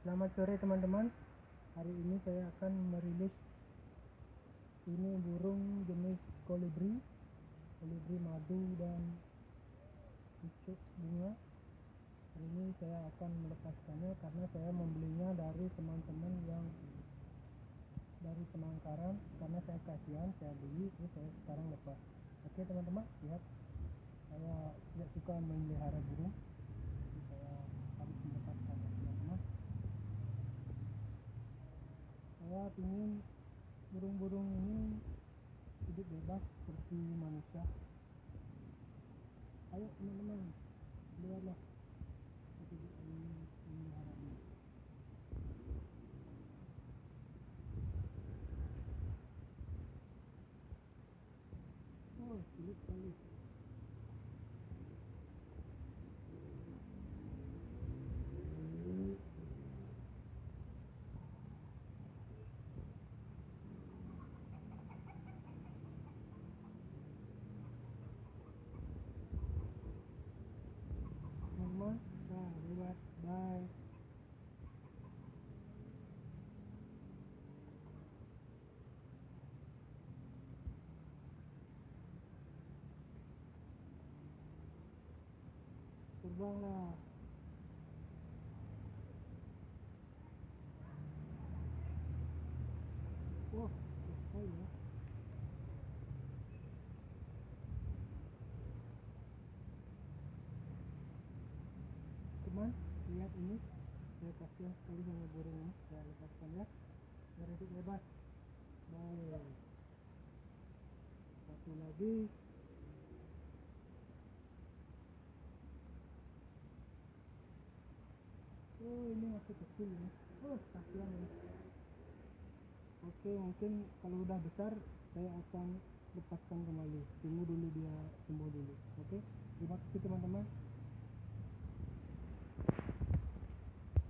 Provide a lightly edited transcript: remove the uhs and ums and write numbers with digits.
Selamat sore teman-teman. Hari ini saya akan merilis ini burung jenis kolibri madu dan pucuk bunga. Hari ini saya akan melepaskannya karena saya membelinya dari teman-teman yang dari Penangkaran. Karena saya kasihan, saya beli, terus saya sekarang lepas. Oke teman-teman, lihat, saya tidak suka memelihara burung, jadi saya harus melepaskannya teman-teman. Saya ingin burung-burung ini hidup bebas seperti manusia. Ayo teman-teman, lihatlah hidup ini memelihara ini. Oh, sulit sekali. Teman-teman, nah lewat, bye. Terbanglah. Wah, selesai ya. Teman, lihat ini. Saya kasihan sekali sama burung ini. Saya lepaskan ya. Biar hidup bebas. Baik. Satu lagi. Oh, ini masih kecil ini. Oh, kasihan ini. Oke, mungkin kalau udah besar saya akan lepaskan kembali. Tunggu dulu dia tumbuh dulu. Oke, terima kasih teman-teman.